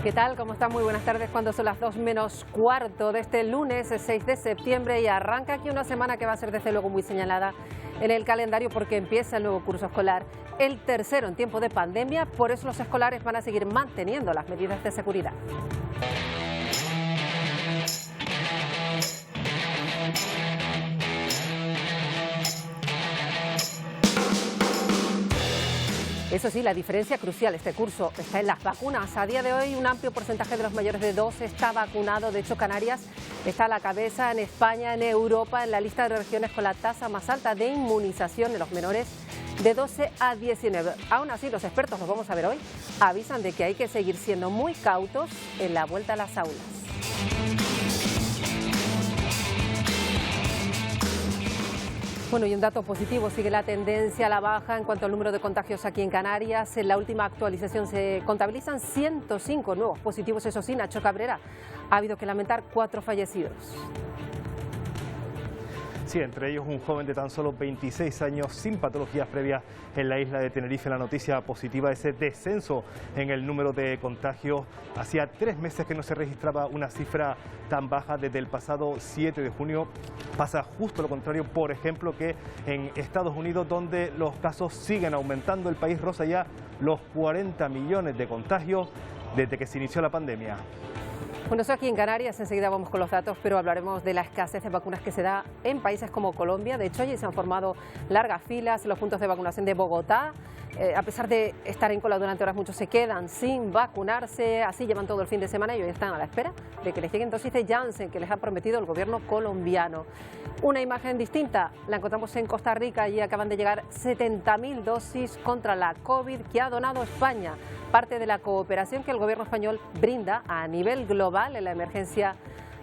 ¿Qué tal? ¿Cómo están? Muy buenas tardes cuando son las 2 menos cuarto de este lunes 6 de septiembre y arranca aquí una semana que va a ser desde luego muy señalada en el calendario porque empieza el nuevo curso escolar, el tercero en tiempo de pandemia, por eso los escolares van a seguir manteniendo las medidas de seguridad. Eso sí, la diferencia crucial este curso está en las vacunas. A día de hoy un amplio porcentaje de los mayores de 12 está vacunado. De hecho, Canarias está a la cabeza en España, en Europa, en la lista de regiones con la tasa más alta de inmunización de los menores de 12 a 19. Aún así, los expertos, los vamos a ver hoy, avisan de que hay que seguir siendo muy cautos en la vuelta a las aulas. Bueno, y un dato positivo, sigue la tendencia a la baja en cuanto al número de contagios aquí en Canarias. En la última actualización se contabilizan 105 nuevos positivos, eso sí, Nacho Cabrera, ha habido que lamentar 4 fallecidos. Sí, entre ellos un joven de tan solo 26 años sin patologías previas en la isla de Tenerife. La noticia positiva, ese descenso en el número de contagios. Hacía 3 meses que no se registraba una cifra tan baja. Desde el pasado 7 de junio pasa justo lo contrario, por ejemplo, que en Estados Unidos, donde los casos siguen aumentando. El país roza ya los 40 millones de contagios desde que se inició la pandemia. Bueno, eso aquí en Canarias, enseguida vamos con los datos, pero hablaremos de la escasez de vacunas que se da en países como Colombia. De hecho, allí se han formado largas filas en los puntos de vacunación de Bogotá. A pesar de estar en cola durante horas, muchos se quedan sin vacunarse, así llevan todo el fin de semana y hoy están a la espera de que les lleguen dosis de Janssen que les ha prometido el gobierno colombiano. Una imagen distinta la encontramos en Costa Rica, allí acaban de llegar 70.000 dosis contra la COVID que ha donado España, parte de la cooperación que el gobierno español brinda a nivel global en la emergencia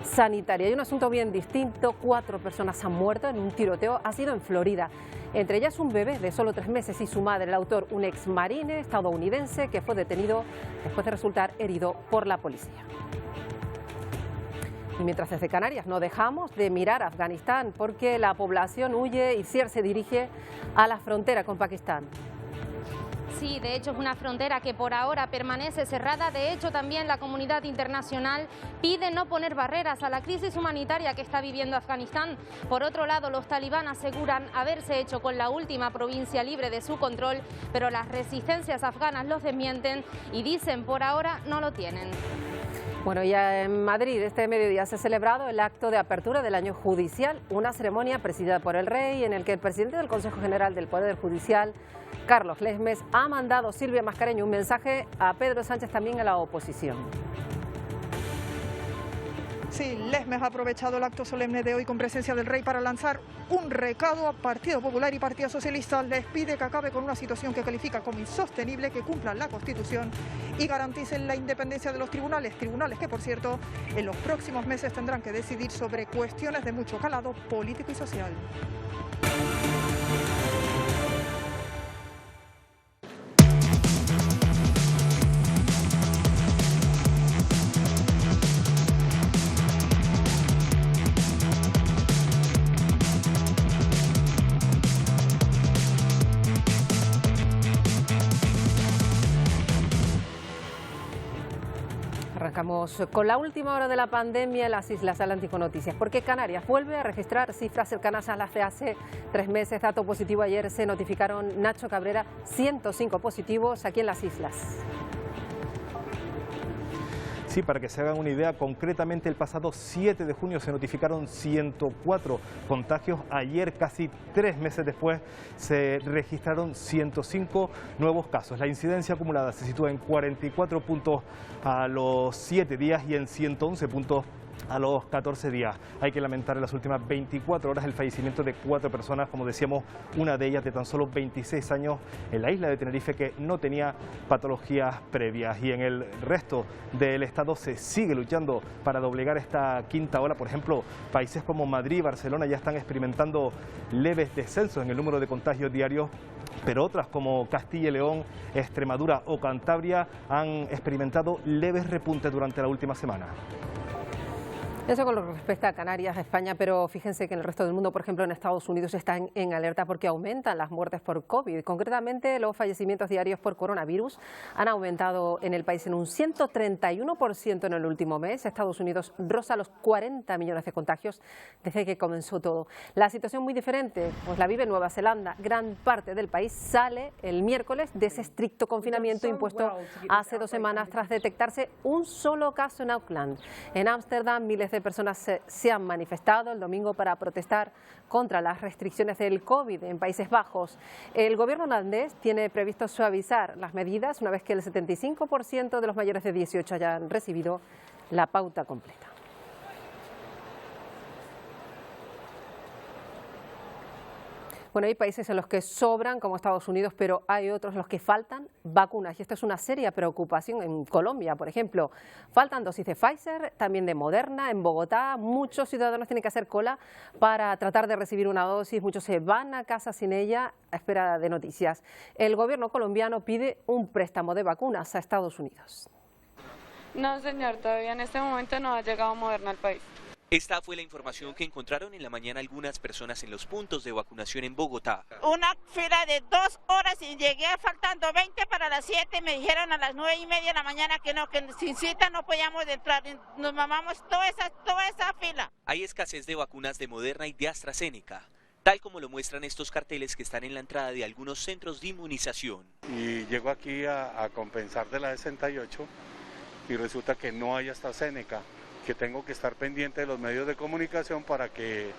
sanitaria. Hay un asunto bien distinto, 4 personas han muerto en un tiroteo, ha sido en Florida. Entre ellas un bebé de solo 3 meses y su madre, el autor, un exmarine estadounidense que fue detenido después de resultar herido por la policía. Y mientras desde Canarias no dejamos de mirar a Afganistán porque la población huye y se dirige a la frontera con Pakistán. Sí, de hecho es una frontera que por ahora permanece cerrada. De hecho, también la comunidad internacional pide no poner barreras a la crisis humanitaria que está viviendo Afganistán. Por otro lado, los talibán aseguran haberse hecho con la última provincia libre de su control, pero las resistencias afganas los desmienten y dicen por ahora no lo tienen. Bueno, ya en Madrid este mediodía se ha celebrado el acto de apertura del año judicial, una ceremonia presidida por el rey en el que el presidente del Consejo General del Poder Judicial, Carlos Lesmes, ha mandado Silvia Mascareño un mensaje a Pedro Sánchez, también a la oposición. Sí, Lesmes ha aprovechado el acto solemne de hoy con presencia del rey para lanzar un recado a Partido Popular y Partido Socialista. Les pide que acabe con una situación que califica como insostenible, que cumplan la Constitución y garanticen la independencia de los tribunales. Tribunales que, por cierto, en los próximos meses tendrán que decidir sobre cuestiones de mucho calado político y social. Arrancamos con la última hora de la pandemia en las Islas Atlántico Noticias, porque Canarias vuelve a registrar cifras cercanas a las de hace 3 meses. Dato positivo, ayer se notificaron, Nacho Cabrera, 105 positivos aquí en las islas. Sí, para que se hagan una idea, concretamente el pasado 7 de junio se notificaron 104 contagios. Ayer, casi 3 meses después, se registraron 105 nuevos casos. La incidencia acumulada se sitúa en 44 puntos a los 7 días y en 111 puntos a los 14 días. Hay que lamentar en las últimas 24 horas el fallecimiento de 4 personas, como decíamos, una de ellas de tan solo 26 años en la isla de Tenerife que no tenía patologías previas. Y en el resto del estado se sigue luchando para doblegar esta quinta ola. Por ejemplo, países como Madrid y Barcelona ya están experimentando leves descensos en el número de contagios diarios, pero otras como Castilla y León, Extremadura o Cantabria han experimentado leves repuntes durante la última semana. Eso con lo que respecta a Canarias, a España, pero fíjense que en el resto del mundo, por ejemplo en Estados Unidos, están en alerta porque aumentan las muertes por COVID. Concretamente, los fallecimientos diarios por coronavirus han aumentado en el país en un 131% en el último mes. Estados Unidos roza los 40 millones de contagios desde que comenzó todo. La situación muy diferente, pues la vive Nueva Zelanda. Gran parte del país sale el miércoles de ese estricto confinamiento impuesto hace 2 semanas tras detectarse un solo caso en Auckland. En Ámsterdam, miles de personas se han manifestado el domingo para protestar contra las restricciones del COVID en Países Bajos. El gobierno holandés tiene previsto suavizar las medidas una vez que el 75% de los mayores de 18 hayan recibido la pauta completa. Bueno, hay países en los que sobran, como Estados Unidos, pero hay otros en los que faltan vacunas. Y esto es una seria preocupación en Colombia, por ejemplo. Faltan dosis de Pfizer, también de Moderna. En Bogotá, muchos ciudadanos tienen que hacer cola para tratar de recibir una dosis. Muchos se van a casa sin ella a espera de noticias. El gobierno colombiano pide un préstamo de vacunas a Estados Unidos. No, señor, todavía en este momento no ha llegado Moderna al país. Esta fue la información que encontraron en la mañana algunas personas en los puntos de vacunación en Bogotá. Una fila de 2 horas y llegué faltando 20 para las 7. Me dijeron a las 9:30 de la mañana que no, que sin cita no podíamos entrar. Nos mamamos toda esa fila. Hay escasez de vacunas de Moderna y de AstraZeneca, tal como lo muestran estos carteles que están en la entrada de algunos centros de inmunización. Y llego aquí a compensar de la 68 y resulta que no hay AstraZeneca, que tengo que estar pendiente de los medios de comunicación para que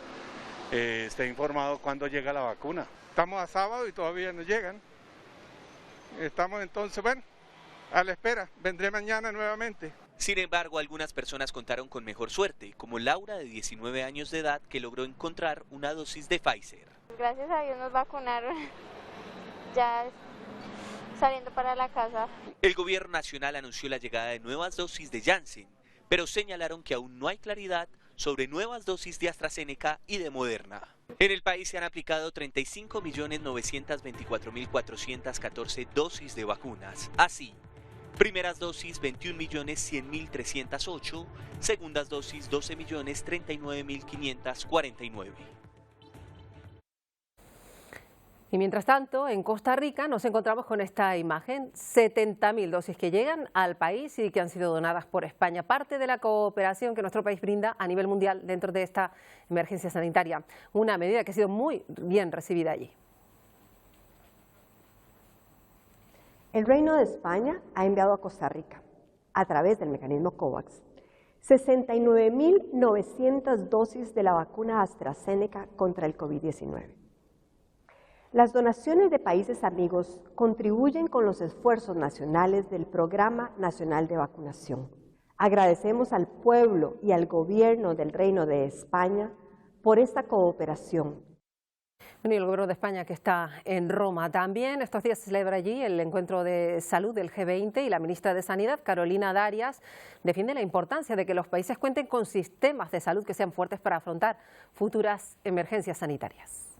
esté informado cuándo llega la vacuna. Estamos a sábado y todavía no llegan. Estamos entonces, bueno, a la espera. Vendré mañana nuevamente. Sin embargo, algunas personas contaron con mejor suerte, como Laura, de 19 años de edad, que logró encontrar una dosis de Pfizer. Gracias a Dios nos vacunaron, ya saliendo para la casa. El gobierno nacional anunció la llegada de nuevas dosis de Janssen, pero señalaron que aún no hay claridad sobre nuevas dosis de AstraZeneca y de Moderna. En el país se han aplicado 35.924.414 dosis de vacunas. Así, primeras dosis 21.100.308, segundas dosis 12.039.549. Y mientras tanto, en Costa Rica nos encontramos con esta imagen, 70.000 dosis que llegan al país y que han sido donadas por España, parte de la cooperación que nuestro país brinda a nivel mundial dentro de esta emergencia sanitaria, una medida que ha sido muy bien recibida allí. El Reino de España ha enviado a Costa Rica, a través del mecanismo COVAX, 69.900 dosis de la vacuna AstraZeneca contra el COVID-19. Las donaciones de países amigos contribuyen con los esfuerzos nacionales del Programa Nacional de Vacunación. Agradecemos al pueblo y al gobierno del Reino de España por esta cooperación. Bueno, y el gobierno de España, que está en Roma también, estos días se celebra allí el encuentro de salud del G20 y la ministra de Sanidad, Carolina Darias, defiende la importancia de que los países cuenten con sistemas de salud que sean fuertes para afrontar futuras emergencias sanitarias.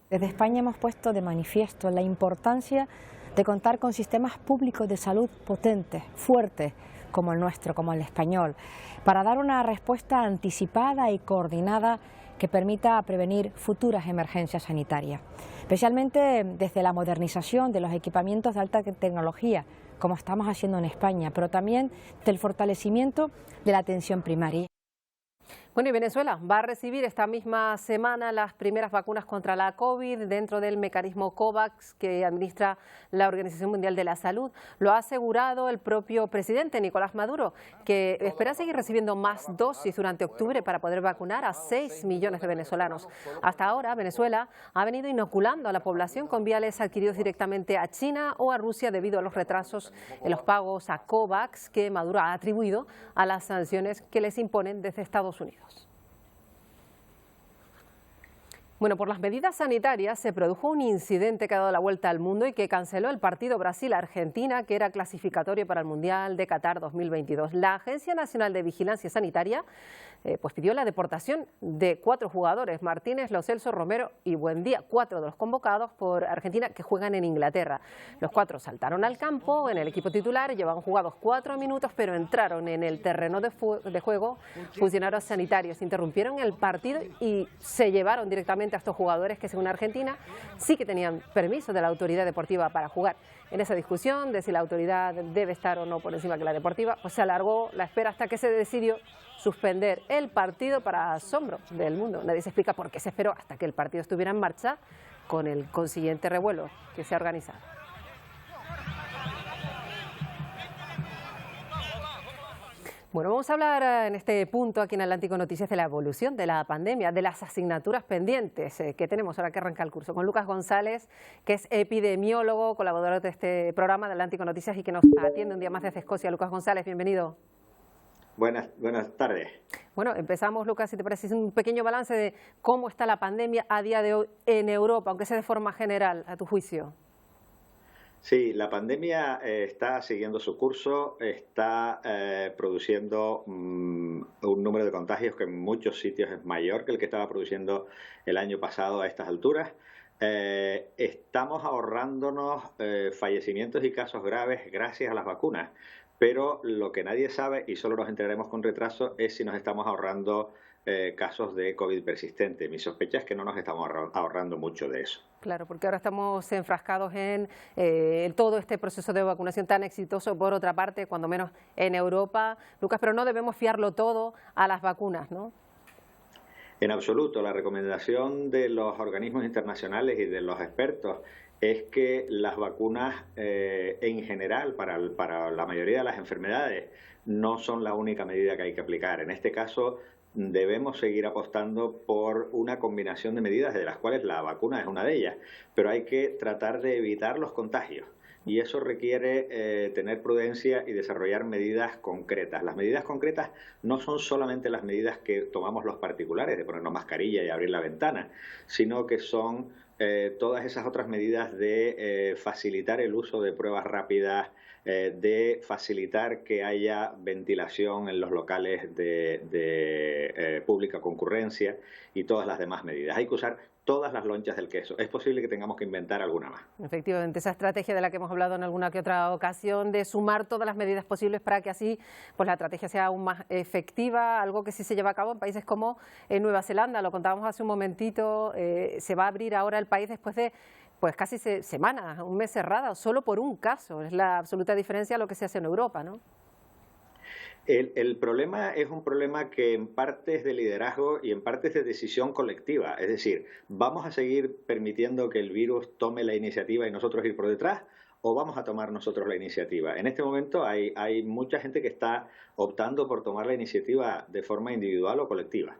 Desde España hemos puesto de manifiesto la importancia de contar con sistemas públicos de salud potentes, fuertes, como el nuestro, como el español, para dar una respuesta anticipada y coordinada que permita prevenir futuras emergencias sanitarias, especialmente desde la modernización de los equipamientos de alta tecnología, como estamos haciendo en España, pero también del fortalecimiento de la atención primaria. Bueno, y Venezuela va a recibir esta misma semana las primeras vacunas contra la COVID dentro del mecanismo COVAX que administra la Organización Mundial de la Salud. Lo ha asegurado el propio presidente Nicolás Maduro, que espera seguir recibiendo más dosis durante octubre para poder vacunar a 6 millones de venezolanos. Hasta ahora, Venezuela ha venido inoculando a la población con viales adquiridos directamente a China o a Rusia debido a los retrasos en los pagos a COVAX que Maduro ha atribuido a las sanciones que les imponen desde Estados Unidos. Bueno, por las medidas sanitarias se produjo un incidente que ha dado la vuelta al mundo y que canceló el partido Brasil-Argentina, que era clasificatorio para el Mundial de Qatar 2022. La Agencia Nacional de Vigilancia Sanitaria pues pidió la deportación de 4 jugadores, Martínez, Lo Celso, Romero y Buendía, 4 de los convocados por Argentina que juegan en Inglaterra. Los 4 saltaron al campo en el equipo titular, llevaban jugados 4 minutos, pero entraron en el terreno de juego funcionarios sanitarios, interrumpieron el partido y se llevaron directamente a estos jugadores que, según Argentina, sí que tenían permiso de la autoridad deportiva para jugar. En esa discusión de si la autoridad debe estar o no por encima que la deportiva, pues se alargó la espera hasta que se decidió suspender el partido, para asombro del mundo. Nadie se explica por qué se esperó hasta que el partido estuviera en marcha, con el consiguiente revuelo que se ha organizado. Bueno, vamos a hablar en este punto aquí en Atlántico Noticias de la evolución de la pandemia, de las asignaturas pendientes que tenemos ahora que arranca el curso, con Lucas González, que es epidemiólogo, colaborador de este programa de Atlántico Noticias y que nos atiende un día más desde Escocia. Lucas González, bienvenido. Buenas tardes. Bueno, empezamos, Lucas, si te parece, un pequeño balance de cómo está la pandemia a día de hoy en Europa, aunque sea de forma general, a tu juicio. Sí, la pandemia está siguiendo su curso, está produciendo un número de contagios que en muchos sitios es mayor que el que estaba produciendo el año pasado a estas alturas. Estamos ahorrándonos fallecimientos y casos graves gracias a las vacunas, pero lo que nadie sabe, y solo nos enteraremos con retraso, es si nos estamos ahorrando casos de COVID persistente. Mi sospecha es que no nos estamos ahorrando mucho de eso. Claro, porque ahora estamos enfrascados en todo este proceso de vacunación tan exitoso, por otra parte, cuando menos en Europa. Lucas, pero no debemos fiarlo todo a las vacunas, ¿no? En absoluto. La recomendación de los organismos internacionales y de los expertos es que las vacunas en general para la mayoría de las enfermedades no son la única medida que hay que aplicar. En este caso debemos seguir apostando por una combinación de medidas, de las cuales la vacuna es una de ellas, pero hay que tratar de evitar los contagios. Y eso requiere tener prudencia y desarrollar medidas concretas. Las medidas concretas no son solamente las medidas que tomamos los particulares, de ponernos mascarilla y abrir la ventana, sino que son todas esas otras medidas de facilitar el uso de pruebas rápidas, de facilitar que haya ventilación en los locales de pública concurrencia y todas las demás medidas. Hay que usar todas las lonchas del queso. Es posible que tengamos que inventar alguna más. Efectivamente, esa estrategia de la que hemos hablado en alguna que otra ocasión, de sumar todas las medidas posibles para que así pues la estrategia sea aún más efectiva, algo que sí se lleva a cabo en países como en Nueva Zelanda, lo contábamos hace un momentito, se va a abrir ahora el país después de pues casi semanas, un mes cerrado, solo por un caso. Es la absoluta diferencia a lo que se hace en Europa, ¿no? El problema es un problema que en parte es de liderazgo y en parte es de decisión colectiva. Es decir, ¿vamos a seguir permitiendo que el virus tome la iniciativa y nosotros ir por detrás? ¿O vamos a tomar nosotros la iniciativa? En este momento hay mucha gente que está optando por tomar la iniciativa de forma individual o colectiva.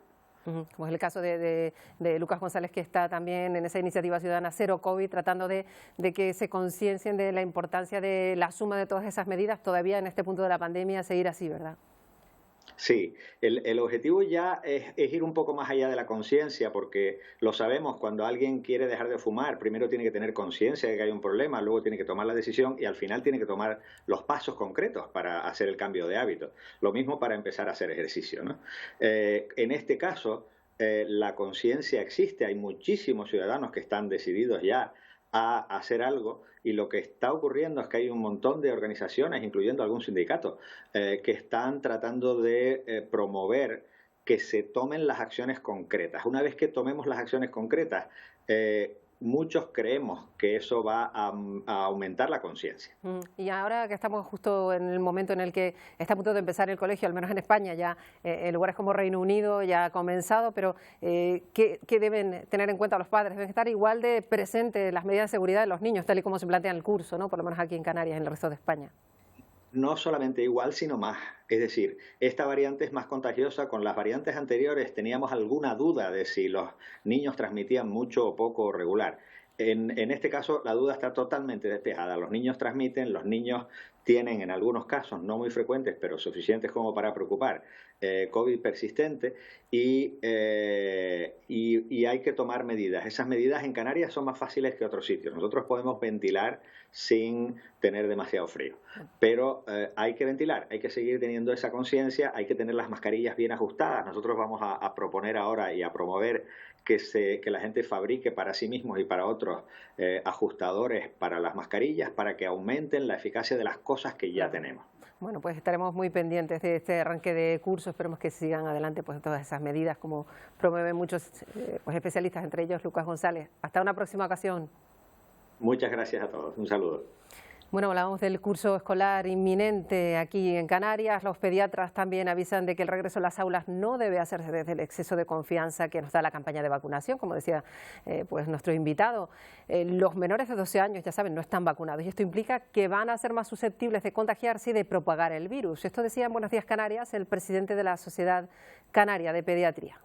Como es el caso de Lucas González, que está también en esa iniciativa ciudadana Cero COVID, tratando de que se conciencien de la importancia de la suma de todas esas medidas, todavía en este punto de la pandemia, seguir así, ¿verdad? Sí, el objetivo ya es ir un poco más allá de la conciencia, porque lo sabemos, cuando alguien quiere dejar de fumar, primero tiene que tener conciencia de que hay un problema, luego tiene que tomar la decisión y al final tiene que tomar los pasos concretos para hacer el cambio de hábito. Lo mismo para empezar a hacer ejercicio, ¿no? En este caso, la conciencia existe, hay muchísimos ciudadanos que están decididos ya a hacer algo, y lo que está ocurriendo es que hay un montón de organizaciones, incluyendo algún sindicato, que están tratando de promover que se tomen las acciones concretas. Una vez que tomemos las acciones concretas, muchos creemos que eso va a aumentar la conciencia. Y ahora que estamos justo en el momento en el que está a punto de empezar el colegio, al menos en España, ya en lugares como Reino Unido ya ha comenzado, pero ¿qué deben tener en cuenta los padres? Deben estar igual de presentes las medidas de seguridad de los niños, tal y como se plantea en el curso, ¿no? Por lo menos aquí en Canarias, en el resto de España. No solamente igual, sino más. Es decir, esta variante es más contagiosa. Con las variantes anteriores teníamos alguna duda de si los niños transmitían mucho o poco o regular. En este caso la duda está totalmente despejada. Los niños transmiten, los niños tienen en algunos casos, no muy frecuentes, pero suficientes como para preocupar, COVID persistente y y hay que tomar medidas. Esas medidas en Canarias son más fáciles que otros sitios. Nosotros podemos ventilar sin tener demasiado frío, pero hay que ventilar, hay que seguir teniendo esa conciencia, hay que tener las mascarillas bien ajustadas. Nosotros vamos a proponer ahora y a promover que la gente fabrique para sí mismos y para otros ajustadores para las mascarillas, para que aumenten la eficacia de las cosas que ya tenemos. Bueno, pues estaremos muy pendientes de este arranque de curso, esperemos que sigan adelante pues todas esas medidas como promueven muchos pues especialistas, entre ellos Lucas González. Hasta una próxima ocasión. Muchas gracias a todos, un saludo. Bueno, hablamos del curso escolar inminente aquí en Canarias. Los pediatras también avisan de que el regreso a las aulas no debe hacerse desde el exceso de confianza que nos da la campaña de vacunación, como decía pues nuestro invitado. Los menores de 12 años, ya saben, no están vacunados y esto implica que van a ser más susceptibles de contagiarse y de propagar el virus. Esto decía en Buenos Días Canarias el presidente de la Sociedad Canaria de Pediatría.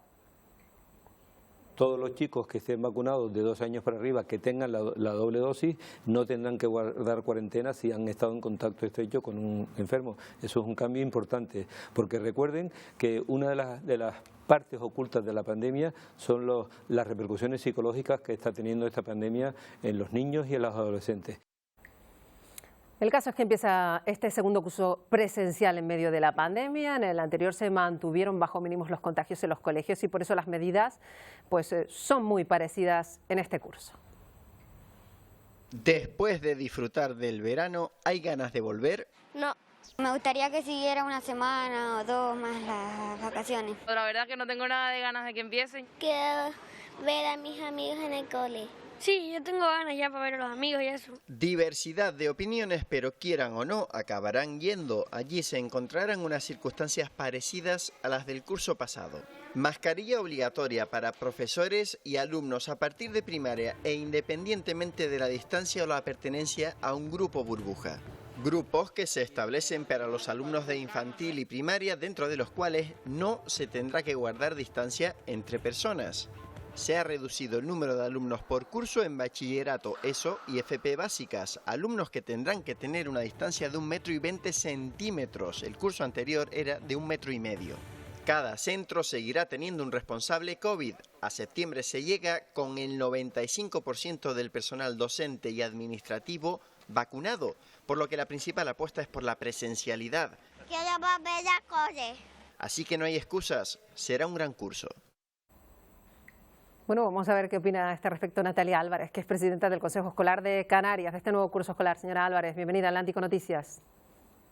Todos los chicos que estén vacunados de 2 años para arriba, que tengan la doble dosis, no tendrán que guardar cuarentena si han estado en contacto estrecho con un enfermo. Eso es un cambio importante, porque recuerden que una de las partes ocultas de la pandemia son las repercusiones psicológicas que está teniendo esta pandemia en los niños y en los adolescentes. El caso es que empieza este segundo curso presencial en medio de la pandemia. En el anterior se mantuvieron bajo mínimos los contagios en los colegios y por eso las medidas pues, son muy parecidas en este curso. Después de disfrutar del verano, ¿hay ganas de volver? No, me gustaría que siguiera una semana o 2 más las vacaciones. La verdad que no tengo nada de ganas de que empiecen. Quiero ver a mis amigos en el cole. Sí, yo tengo ganas ya para ver a los amigos y eso. Diversidad de opiniones, pero quieran o no, acabarán yendo. Allí se encontrarán unas circunstancias parecidas a las del curso pasado. Mascarilla obligatoria para profesores y alumnos a partir de primaria e independientemente de la distancia o la pertenencia a un grupo burbuja. Grupos que se establecen para los alumnos de infantil y primaria, dentro de los cuales no se tendrá que guardar distancia entre personas. Se ha reducido el número de alumnos por curso en bachillerato, ESO y FP básicas, alumnos que tendrán que tener una distancia de 1,20 m. El curso anterior era de 1,5 m. Cada centro seguirá teniendo un responsable COVID. A septiembre se llega con el 95% del personal docente y administrativo vacunado, por lo que la principal apuesta es por la presencialidad. Quiero volver a cole. Así que no hay excusas, será un gran curso. Bueno, vamos a ver qué opina a este respecto Natalia Álvarez, que es presidenta del Consejo Escolar de Canarias, de este nuevo curso escolar. Señora Álvarez, bienvenida a Atlántico Noticias.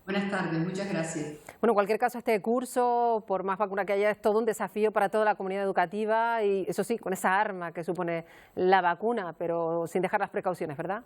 Buenas tardes, muchas gracias. Bueno, en cualquier caso, este curso, por más vacuna que haya, es todo un desafío para toda la comunidad educativa y, eso sí, con esa arma que supone la vacuna, pero sin dejar las precauciones, ¿verdad?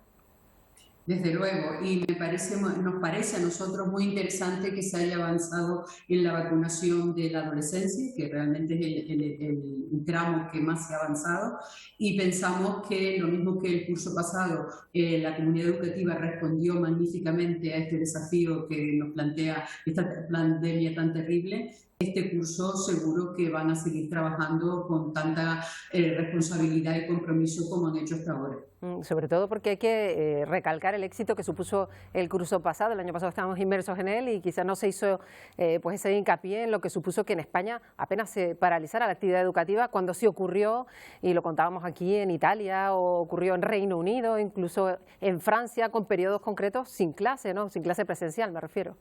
Desde luego, y nos parece a nosotros muy interesante que se haya avanzado en la vacunación de la adolescencia, que realmente es el tramo que más se ha avanzado, y pensamos que lo mismo que el curso pasado, la comunidad educativa respondió magníficamente a este desafío que nos plantea esta pandemia tan terrible. Este curso seguro que van a seguir trabajando con tanta responsabilidad y compromiso como han hecho hasta ahora. Sobre todo porque hay que recalcar el éxito que supuso el curso pasado. El año pasado estábamos inmersos en él y quizás no se hizo pues ese hincapié en lo que supuso que en España apenas se paralizara la actividad educativa cuando sí ocurrió, y lo contábamos aquí en Italia, o ocurrió en Reino Unido, incluso en Francia, con periodos concretos sin clase, ¿no? Sin clase presencial, me refiero.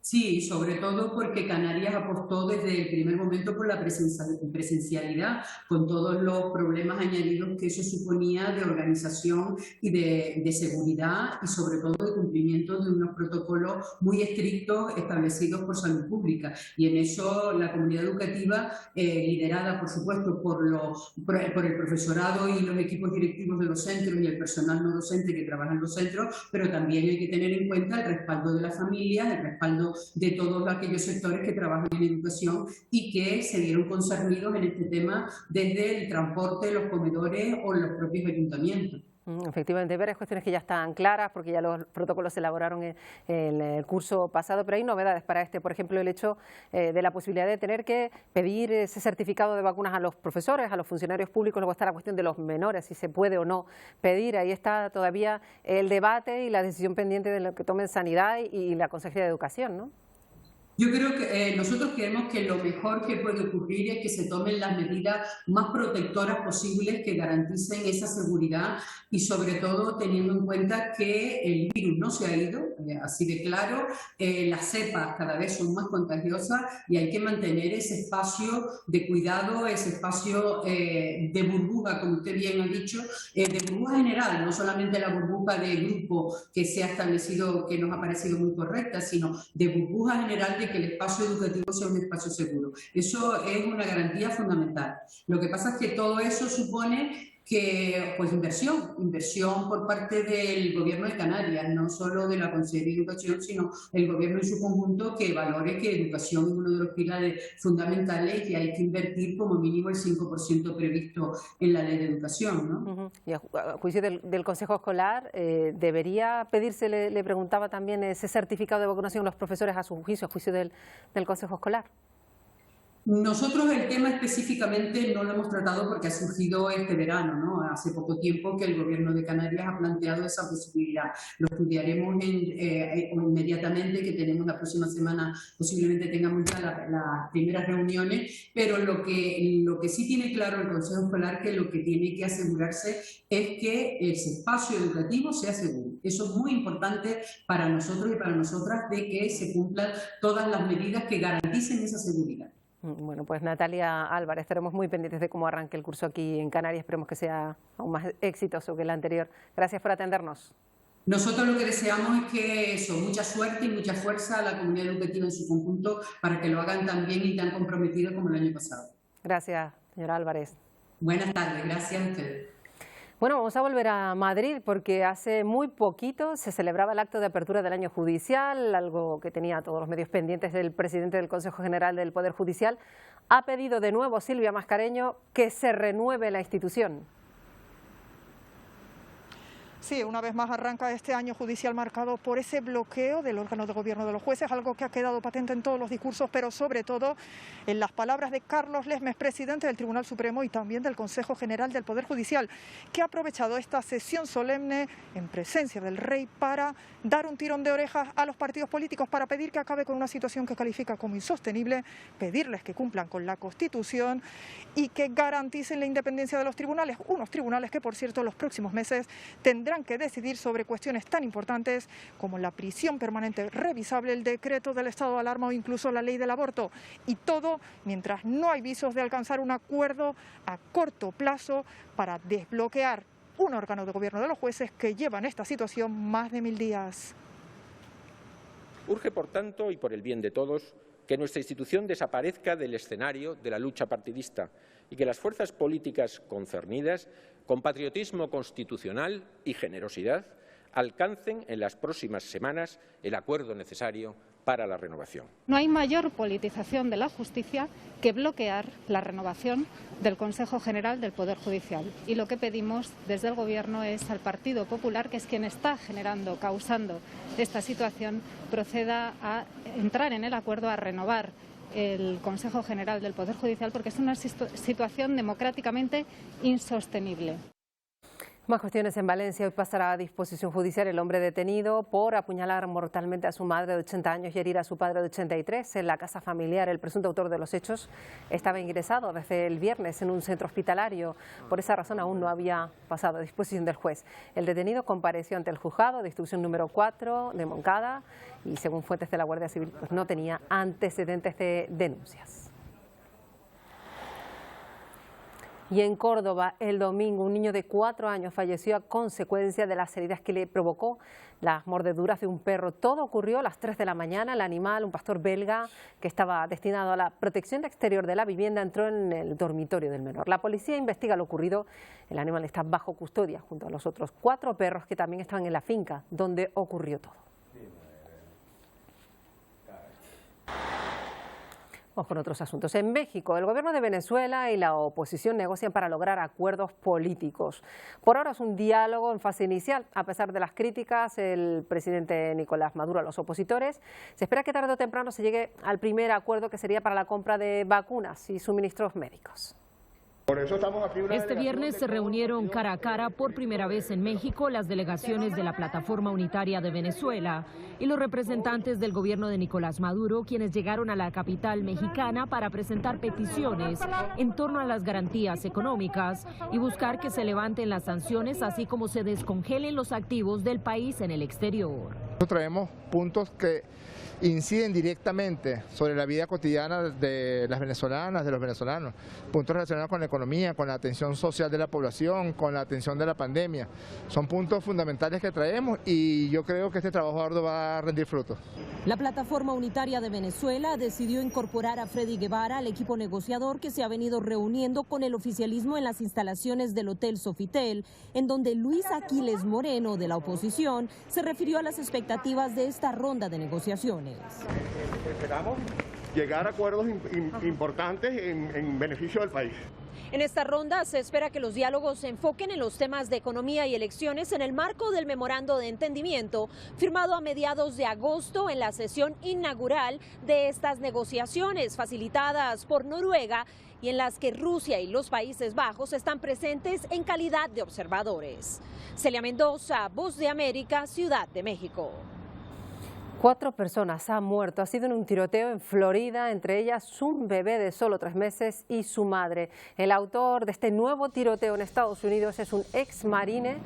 Sí, sobre todo porque Canarias apostó desde el primer momento por la presencialidad, con todos los problemas añadidos que eso suponía de organización y de seguridad y sobre todo de cumplimiento de unos protocolos muy estrictos establecidos por Salud Pública. Y en eso la comunidad educativa, liderada por supuesto por el profesorado y los equipos directivos de los centros y el personal no docente que trabaja en los centros, pero también hay que tener en cuenta el respaldo de las familias, el respaldo de todos aquellos sectores que trabajan en educación y que se vieron concernidos en este tema desde el transporte, los comedores o los propios ayuntamientos. Efectivamente, hay varias cuestiones que ya están claras porque ya los protocolos se elaboraron en el curso pasado, pero hay novedades para este. Por ejemplo, el hecho de la posibilidad de tener que pedir ese certificado de vacunas a los profesores, a los funcionarios públicos. Luego está la cuestión de los menores, si se puede o no pedir. Ahí está todavía el debate y la decisión pendiente de lo que tomen Sanidad y la Consejería de Educación, ¿no? Yo creo que nosotros creemos que lo mejor que puede ocurrir es que se tomen las medidas más protectoras posibles que garanticen esa seguridad y sobre todo teniendo en cuenta que el virus no se ha ido, así de claro, las cepas cada vez son más contagiosas y hay que mantener ese espacio de cuidado, ese espacio de burbuja, como usted bien ha dicho, de burbuja general, no solamente la burbuja de grupo que se ha establecido, que nos ha parecido muy correcta, sino de burbuja general de que el espacio educativo sea un espacio seguro. Eso es una garantía fundamental. Lo que pasa es que todo eso supone que, pues, inversión por parte del Gobierno de Canarias, no solo de la Consejería de Educación, sino el Gobierno en su conjunto, que valore que educación es uno de los pilares fundamentales y hay que invertir como mínimo el 5% previsto en la Ley de Educación, ¿no? Y a juicio del Consejo Escolar, ¿debería pedirse, le preguntaba también, ese certificado de vacunación a los profesores a juicio del Consejo Escolar? Nosotros el tema específicamente no lo hemos tratado porque ha surgido este verano, ¿no? Hace poco tiempo que el Gobierno de Canarias ha planteado esa posibilidad. Lo estudiaremos inmediatamente, que tenemos la próxima semana, posiblemente tengamos ya las primeras reuniones, pero lo que sí tiene claro el Consejo Escolar, que lo que tiene que asegurarse es que ese espacio educativo sea seguro. Eso es muy importante para nosotros y para nosotras, de que se cumplan todas las medidas que garanticen esa seguridad. Bueno, pues Natalia Álvarez, estaremos muy pendientes de cómo arranque el curso aquí en Canarias. Esperemos que sea aún más exitoso que el anterior. Gracias por atendernos. Nosotros lo que deseamos es que mucha suerte y mucha fuerza a la comunidad educativa en su conjunto para que lo hagan tan bien y tan comprometido como el año pasado. Gracias, señora Álvarez. Buenas tardes, gracias a ustedes. Bueno, vamos a volver a Madrid porque hace muy poquito se celebraba el acto de apertura del año judicial, algo que tenía todos los medios pendientes. Del presidente del Consejo General del Poder Judicial ha pedido de nuevo, Silvia Mascareño, que se renueve la institución. Sí, una vez más arranca este año judicial marcado por ese bloqueo del órgano de gobierno de los jueces, algo que ha quedado patente en todos los discursos, pero sobre todo en las palabras de Carlos Lesmes, presidente del Tribunal Supremo y también del Consejo General del Poder Judicial, que ha aprovechado esta sesión solemne en presencia del rey para dar un tirón de orejas a los partidos políticos, para pedir que acabe con una situación que califica como insostenible, pedirles que cumplan con la Constitución y que garanticen la independencia de los tribunales, unos tribunales que, por cierto, en los próximos meses tendrán que decidir sobre cuestiones tan importantes como la prisión permanente revisable, el decreto del estado de alarma o incluso la ley del aborto. Y todo mientras no hay visos de alcanzar un acuerdo a corto plazo para desbloquear un órgano de gobierno de los jueces que lleva en esta situación más de 1000 días. Urge, por tanto, y por el bien de todos, que nuestra institución desaparezca del escenario de la lucha partidista y que las fuerzas políticas concernidas, con patriotismo constitucional y generosidad, alcancen en las próximas semanas el acuerdo necesario para la renovación. No hay mayor politización de la justicia que bloquear la renovación del Consejo General del Poder Judicial. Y lo que pedimos desde el Gobierno es al Partido Popular, que es quien está causando esta situación, proceda a entrar en el acuerdo a renovar el Consejo General del Poder Judicial, porque es una situación democráticamente insostenible. Más cuestiones en Valencia. Hoy pasará a disposición judicial el hombre detenido por apuñalar mortalmente a su madre de 80 años y herir a su padre de 83 en la casa familiar. El presunto autor de los hechos estaba ingresado desde el viernes en un centro hospitalario. Por esa razón aún no había pasado a disposición del juez. El detenido compareció ante el juzgado de instrucción número 4 de Moncada y, según fuentes de la Guardia Civil, pues no tenía antecedentes de denuncias. Y en Córdoba, el domingo, un niño de 4 años falleció a consecuencia de las heridas que le provocó las mordeduras de un perro. Todo ocurrió a las 3 de la mañana. El animal, un pastor belga que estaba destinado a la protección exterior de la vivienda, entró en el dormitorio del menor. La policía investiga lo ocurrido. El animal está bajo custodia junto a los otros 4 perros que también estaban en la finca donde ocurrió todo. Vamos con otros asuntos. En México, el gobierno de Venezuela y la oposición negocian para lograr acuerdos políticos. Por ahora es un diálogo en fase inicial. A pesar de las críticas, el presidente Nicolás Maduro a los opositores, se espera que tarde o temprano se llegue al primer acuerdo, que sería para la compra de vacunas y suministros médicos. Por eso estamos aquí. Este viernes se reunieron cara a cara por primera vez en México las delegaciones de la Plataforma Unitaria de Venezuela y los representantes del gobierno de Nicolás Maduro, quienes llegaron a la capital mexicana para presentar peticiones en torno a las garantías económicas y buscar que se levanten las sanciones, así como se descongelen los activos del país en el exterior. Nosotros traemos puntos que inciden directamente sobre la vida cotidiana de las venezolanas, de los venezolanos, puntos relacionados con la economía, con la atención social de la población, con la atención de la pandemia. Son puntos fundamentales que traemos y yo creo que este trabajo arduo va a rendir frutos. La Plataforma Unitaria de Venezuela decidió incorporar a Freddy Guevara al equipo negociador que se ha venido reuniendo con el oficialismo en las instalaciones del Hotel Sofitel, en donde Luis Aquiles Moreno, de la oposición, se refirió a las expectativas de esta ronda de negociaciones. Esperamos llegar a acuerdos importantes en beneficio del país. En esta ronda se espera que los diálogos se enfoquen en los temas de economía y elecciones en el marco del memorando de entendimiento firmado a mediados de agosto en la sesión inaugural de estas negociaciones facilitadas por Noruega y en las que Rusia y los Países Bajos están presentes en calidad de observadores. Celia Mendoza, Voz de América, Ciudad de México. 4 personas han muerto. Ha sido en un tiroteo en Florida, entre ellas un bebé de solo 3 meses y su madre. El autor de este nuevo tiroteo en Estados Unidos es un ex marine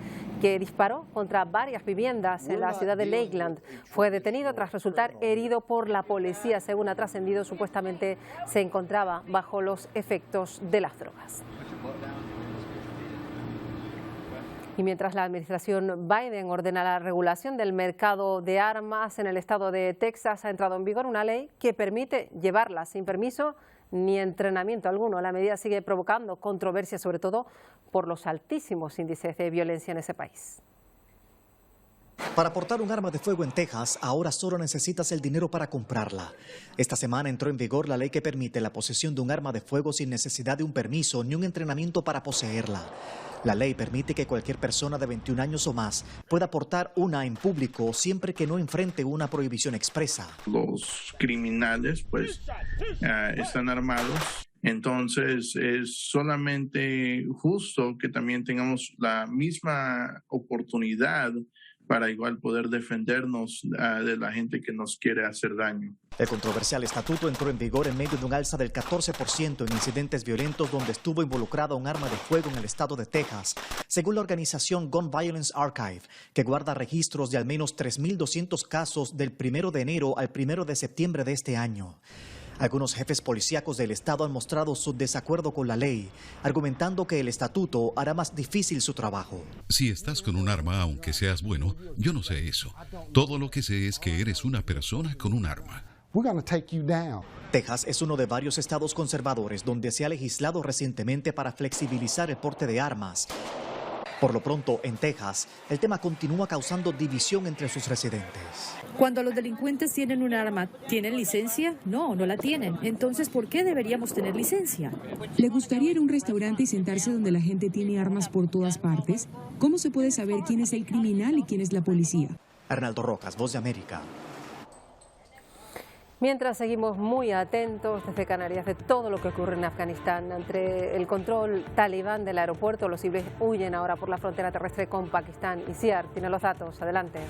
que disparó contra varias viviendas en la ciudad de Lakeland. Fue detenido tras resultar herido por la policía. Según ha trascendido, supuestamente se encontraba bajo los efectos de las drogas. Y mientras la administración Biden ordena la regulación del mercado de armas en el estado de Texas, ha entrado en vigor una ley que permite llevarlas sin permiso ni entrenamiento alguno. La medida sigue provocando controversia, sobre todo por los altísimos índices de violencia en ese país. Para portar un arma de fuego en Texas, ahora solo necesitas el dinero para comprarla. Esta semana entró en vigor la ley que permite la posesión de un arma de fuego sin necesidad de un permiso ni un entrenamiento para poseerla. La ley permite que cualquier persona de 21 años o más pueda portar una en público siempre que no enfrente una prohibición expresa. Los criminales están armados, entonces es solamente justo que también tengamos la misma oportunidad para igual poder defendernos de la gente que nos quiere hacer daño. El controversial estatuto entró en vigor en medio de un alza del 14% en incidentes violentos donde estuvo involucrada un arma de fuego en el estado de Texas, según la organización Gun Violence Archive, que guarda registros de al menos 3.200 casos del 1 de enero al 1 de septiembre de este año. Algunos jefes policíacos del estado han mostrado su desacuerdo con la ley, argumentando que el estatuto hará más difícil su trabajo. Si estás con un arma, aunque seas bueno, yo no sé eso. Todo lo que sé es que eres una persona con un arma. Texas es uno de varios estados conservadores donde se ha legislado recientemente para flexibilizar el porte de armas. Por lo pronto, en Texas, el tema continúa causando división entre sus residentes. Cuando los delincuentes tienen un arma, ¿tienen licencia? No, no la tienen. Entonces, ¿por qué deberíamos tener licencia? ¿Le gustaría ir a un restaurante y sentarse donde la gente tiene armas por todas partes? ¿Cómo se puede saber quién es el criminal y quién es la policía? Arnaldo Rojas, Voz de América. Mientras seguimos muy atentos desde Canarias de todo lo que ocurre en Afganistán, ante el control talibán del aeropuerto, los civiles huyen ahora por la frontera terrestre con Pakistán. Isiar tiene los datos, adelante.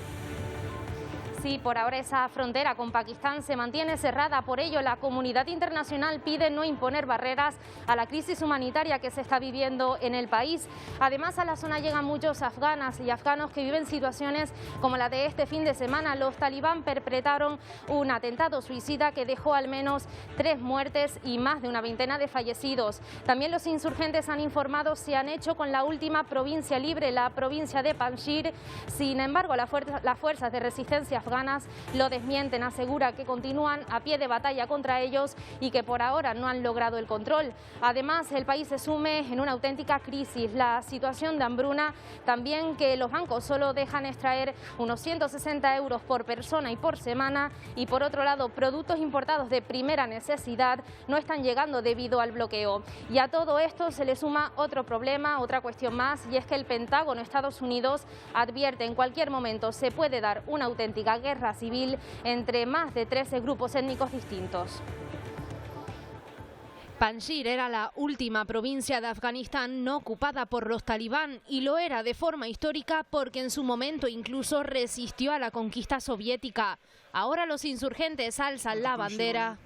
Sí, por ahora esa frontera con Pakistán se mantiene cerrada. Por ello, la comunidad internacional pide no imponer barreras a la crisis humanitaria que se está viviendo en el país. Además, a la zona llegan muchos afganas y afganos que viven situaciones como la de este fin de semana. Los talibán perpetraron un atentado suicida que dejó al menos 3 muertes y más de una veintena de fallecidos. También los insurgentes han informado se han hecho con la última provincia libre, la provincia de Panjshir. Sin embargo, las fuerzas de resistencia afganas lo desmienten, asegura que continúan a pie de batalla contra ellos y que por ahora no han logrado el control. Además, el país se sume en una auténtica crisis. La situación de hambruna, también que los bancos solo dejan extraer unos 160 euros por persona y por semana, y por otro lado, productos importados de primera necesidad no están llegando debido al bloqueo. Y a todo esto se le suma otro problema, otra cuestión más, y es que el Pentágono, Estados Unidos, advierte en cualquier momento se puede dar una auténtica guerra civil entre más de 13 grupos étnicos distintos. Panjshir era la última provincia de Afganistán no ocupada por los talibán y lo era de forma histórica porque en su momento incluso resistió a la conquista soviética. Ahora los insurgentes alzan la bandera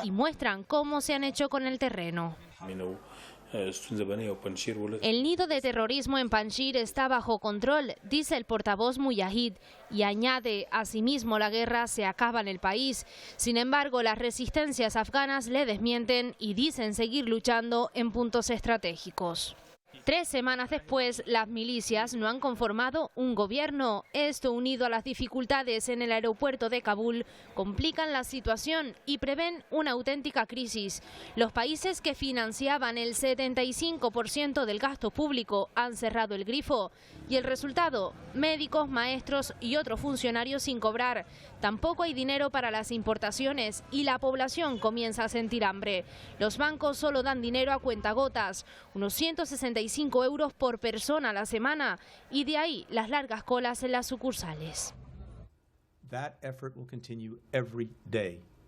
y muestran cómo se han hecho con el terreno. El nido de terrorismo en Panjshir está bajo control, dice el portavoz Mujahid, y añade, asimismo la guerra se acaba en el país. Sin embargo, las resistencias afganas le desmienten y dicen seguir luchando en puntos estratégicos. 3 semanas después, las milicias no han conformado un gobierno. Esto, unido a las dificultades en el aeropuerto de Kabul, complican la situación y prevén una auténtica crisis. Los países que financiaban el 75% del gasto público han cerrado el grifo. Y el resultado, médicos, maestros y otros funcionarios sin cobrar. Tampoco hay dinero para las importaciones y la población comienza a sentir hambre. Los bancos solo dan dinero a cuentagotas, unos 165 euros por persona a la semana, y de ahí las largas colas en las sucursales.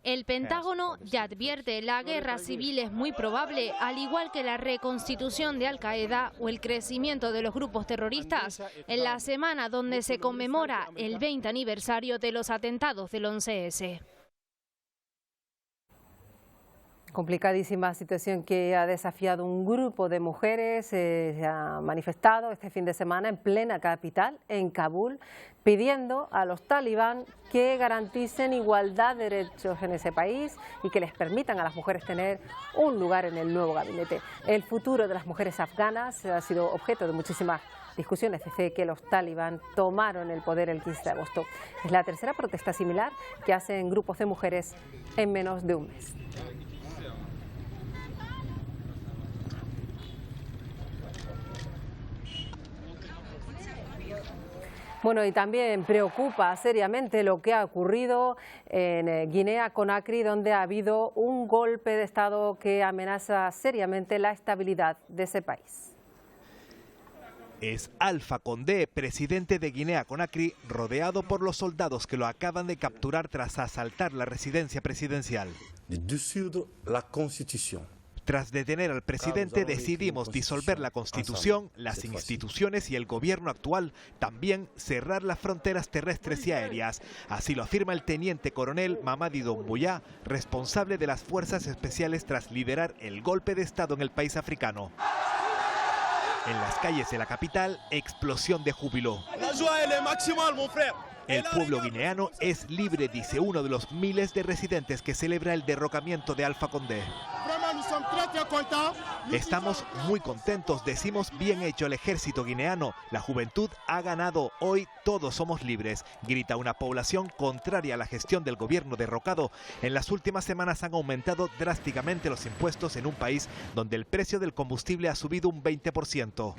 El Pentágono ya advierte, la guerra civil es muy probable, al igual que la reconstitución de Al-Qaeda o el crecimiento de los grupos terroristas, en la semana donde se conmemora el 20 aniversario de los atentados del 11S. Complicadísima situación que ha desafiado un grupo de mujeres, se ha manifestado este fin de semana en plena capital, en Kabul, pidiendo a los talibán que garanticen igualdad de derechos en ese país y que les permitan a las mujeres tener un lugar en el nuevo gabinete. El futuro de las mujeres afganas ha sido objeto de muchísimas discusiones desde que los talibán tomaron el poder el 15 de agosto. Es la tercera protesta similar que hacen grupos de mujeres en menos de un mes. Bueno, y también preocupa seriamente lo que ha ocurrido en Guinea-Conakry, donde ha habido un golpe de Estado que amenaza seriamente la estabilidad de ese país. Es Alpha Condé, presidente de Guinea-Conakry, rodeado por los soldados que lo acaban de capturar tras asaltar la residencia presidencial. Tras detener al presidente, decidimos disolver la Constitución, las instituciones y el gobierno actual, también cerrar las fronteras terrestres y aéreas. Así lo afirma el teniente coronel Mamadi Doumbouya, responsable de las fuerzas especiales tras liderar el golpe de Estado en el país africano. En las calles de la capital, explosión de júbilo. El pueblo guineano es libre, dice uno de los miles de residentes que celebra el derrocamiento de Alpha Condé. Estamos muy contentos, decimos bien hecho el ejército guineano. La juventud ha ganado, hoy todos somos libres, grita una población contraria a la gestión del gobierno derrocado. En las últimas semanas han aumentado drásticamente los impuestos en un país donde el precio del combustible ha subido un 20%.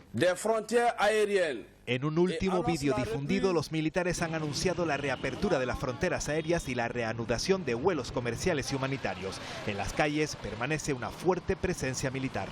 En un último vídeo difundido, los militares han anunciado la reapertura de las fronteras aéreas y la reanudación de vuelos comerciales y humanitarios. En las calles permanece una fuerte presencia militar.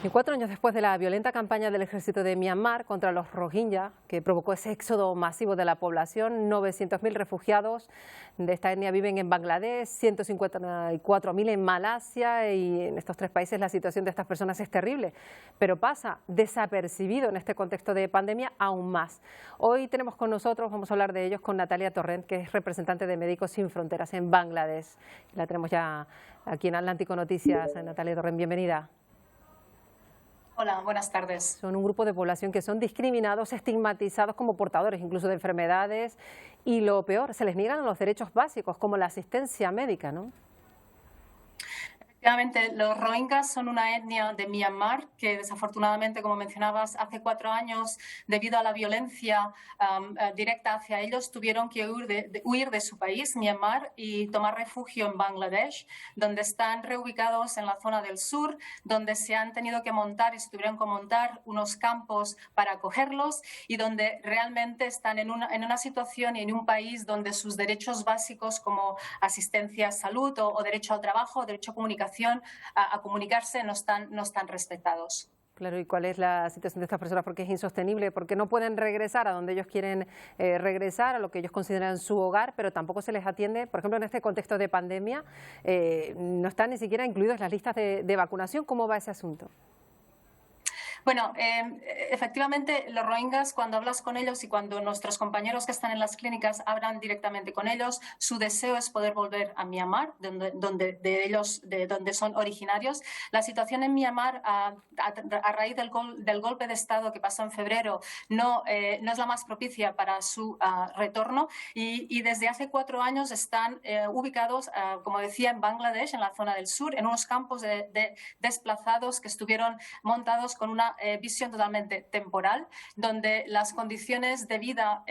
Y 4 años después de la violenta campaña del ejército de Myanmar contra los Rohingya, que provocó ese éxodo masivo de la población, 900.000 refugiados de esta etnia viven en Bangladesh, 154.000 en Malasia, y en estos 3 países la situación de estas personas es terrible, pero pasa desapercibido en este contexto de pandemia aún más. Hoy tenemos con nosotros, vamos a hablar de ellos con Natalia Torrent, que es representante de Médicos Sin Fronteras en Bangladesh. La tenemos ya aquí en Atlántico Noticias. Natalia Torrent, bienvenida. Hola, buenas tardes. Son un grupo de población que son discriminados, estigmatizados como portadores incluso de enfermedades, y lo peor, se les niegan los derechos básicos como la asistencia médica, ¿no? Efectivamente, los Rohingyas son una etnia de Myanmar que desafortunadamente, como mencionabas, hace 4 años, debido a la violencia directa hacia ellos, tuvieron que huir de su país, Myanmar, y tomar refugio en Bangladesh, donde están reubicados en la zona del sur, donde se han tenido que montar y se tuvieron que montar unos campos para acogerlos, y donde realmente están en una situación y en un país donde sus derechos básicos como asistencia a salud o derecho al trabajo, derecho a comunicación, a comunicarse, no están respetados. Claro, ¿y cuál es la situación de estas personas? Porque es insostenible, porque no pueden regresar a donde ellos quieren regresar, a lo que ellos consideran su hogar, pero tampoco se les atiende. Por ejemplo, en este contexto de pandemia, no están ni siquiera incluidos en las listas de vacunación. ¿Cómo va ese asunto? Bueno, efectivamente, los rohingyas, cuando hablas con ellos y cuando nuestros compañeros que están en las clínicas hablan directamente con ellos, su deseo es poder volver a Myanmar, de donde son originarios. La situación en Myanmar, a raíz del golpe de Estado que pasó en febrero, no es la más propicia para su retorno y desde hace 4 años están ubicados, como decía, en Bangladesh, en la zona del sur, en unos campos de desplazados que estuvieron montados con una visión totalmente temporal, donde las condiciones de vida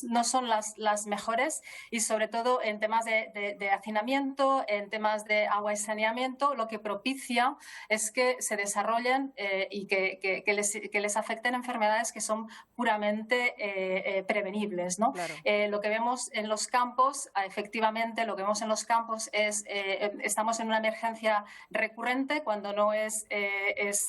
no son las mejores y sobre todo en temas de hacinamiento, en temas de agua y saneamiento, lo que propicia es que se desarrollen y que les afecten enfermedades que son puramente prevenibles, ¿no? Claro. Lo que vemos en los campos, efectivamente, lo que vemos en los campos es estamos en una emergencia recurrente, cuando no es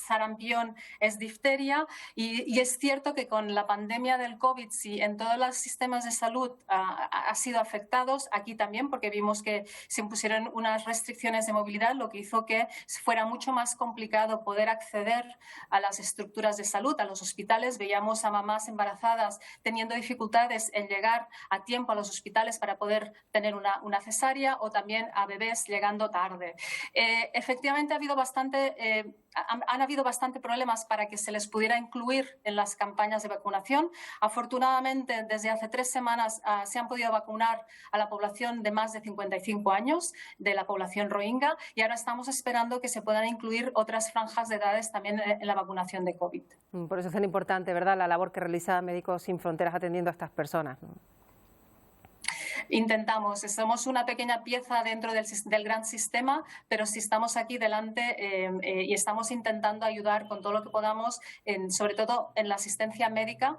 sarampión, es difteria y es cierto que con la pandemia del COVID, si en todos los sistemas de salud ha sido afectados, aquí también, porque vimos que se impusieron unas restricciones de movilidad, lo que hizo que fuera mucho más complicado poder acceder a las estructuras de salud, a los hospitales. Veíamos a mamás embarazadas teniendo dificultades en llegar a tiempo a los hospitales para poder tener una cesárea o también a bebés llegando tarde. Efectivamente, han habido bastante problemas para que se les pudiera incluir en las campañas de vacunación. Afortunadamente, desde hace 3 semanas se han podido vacunar a la población de más de 55 años, de la población rohingya, y ahora estamos esperando que se puedan incluir otras franjas de edades también en la vacunación de COVID. Por eso es tan importante, ¿verdad?, la labor que realiza Médicos Sin Fronteras atendiendo a estas personas, ¿no? Intentamos, somos una pequeña pieza dentro del gran sistema, pero sí estamos aquí delante y estamos intentando ayudar con todo lo que podamos, sobre todo en la asistencia médica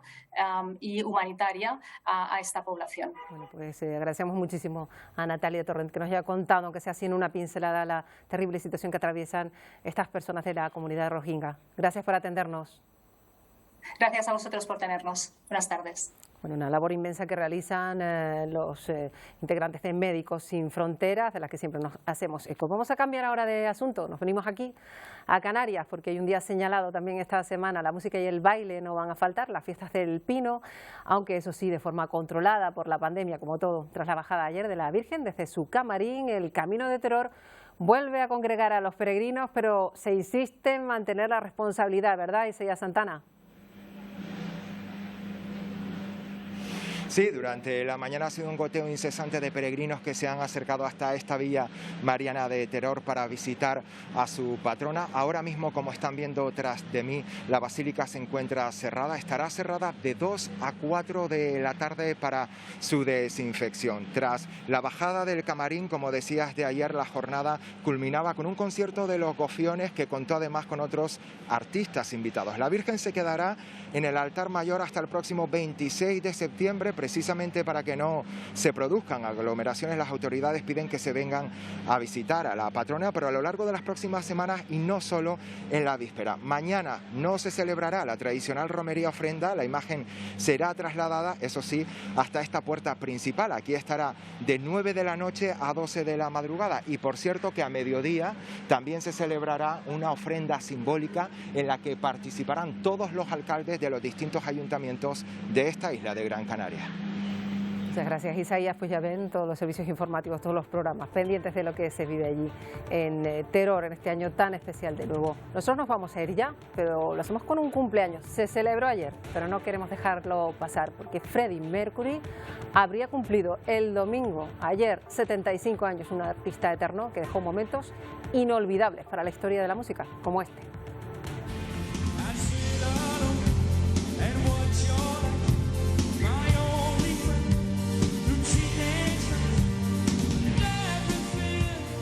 y humanitaria a esta población. Bueno, pues agradecemos muchísimo a Natalia Torrent que nos haya contado, aunque sea así en una pincelada, la terrible situación que atraviesan estas personas de la comunidad rohingya. Gracias por atendernos. Gracias a vosotros por tenernos. Buenas tardes. Bueno, una labor inmensa que realizan los integrantes de Médicos Sin Fronteras, de las que siempre nos hacemos eco. Vamos a cambiar ahora de asunto. Nos venimos aquí a Canarias porque hay un día señalado también esta semana. La música y el baile no van a faltar, las fiestas del Pino, aunque eso sí, de forma controlada por la pandemia, como todo. Tras la bajada ayer de la Virgen desde su camarín, el Camino de Terror vuelve a congregar a los peregrinos, pero se insiste en mantener la responsabilidad, ¿verdad, Isaías Santana? Sí, durante la mañana ha sido un goteo incesante de peregrinos que se han acercado hasta esta villa mariana de Terror para visitar a su patrona. Ahora mismo, como están viendo tras de mí, la basílica se encuentra cerrada. Estará cerrada de 2 a 4 de la tarde para su desinfección. Tras la bajada del camarín, como decías de ayer, la jornada culminaba con un concierto de los Gofiones que contó además con otros artistas invitados. La Virgen se quedará en el altar mayor hasta el próximo 26 de septiembre, precisamente para que no se produzcan aglomeraciones. Las autoridades piden que se vengan a visitar a la patrona, pero a lo largo de las próximas semanas y no solo en la víspera. Mañana no se celebrará la tradicional romería ofrenda, la imagen será trasladada, eso sí, hasta esta puerta principal. Aquí estará de 9 de la noche a 12 de la madrugada y por cierto que a mediodía también se celebrará una ofrenda simbólica en la que participarán todos los alcaldes de los distintos ayuntamientos de esta isla de Gran Canaria. Muchas gracias, Isaías. Pues ya ven todos los servicios informativos, todos los programas pendientes de lo que se vive allí en Terror en este año tan especial de nuevo. Nosotros nos vamos a ir ya, pero lo hacemos con un cumpleaños. Se celebró ayer, pero no queremos dejarlo pasar porque Freddie Mercury habría cumplido el domingo, ayer, 75 años, un artista eterno que dejó momentos inolvidables para la historia de la música, como este.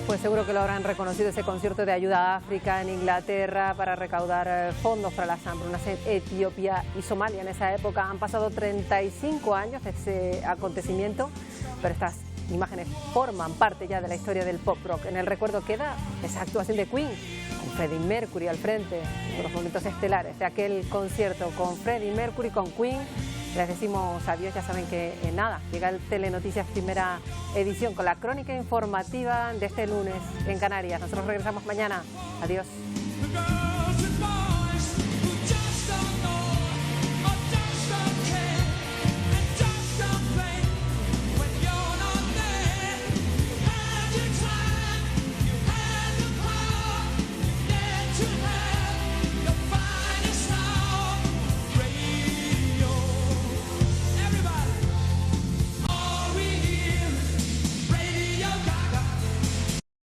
Pues seguro que lo habrán reconocido, ese concierto de ayuda a África en Inglaterra para recaudar fondos para las hambrunas en Etiopía y Somalia. En esa época han pasado 35 años de ese acontecimiento, pero estas imágenes forman parte ya de la historia del pop rock. En el recuerdo queda esa actuación de Queen, con Freddie Mercury al frente, de los momentos estelares de aquel concierto con Freddie Mercury, con Queen. Les decimos adiós, ya saben que nada, llega el Telenoticias primera edición con la crónica informativa de este lunes en Canarias. Nosotros regresamos mañana. Adiós.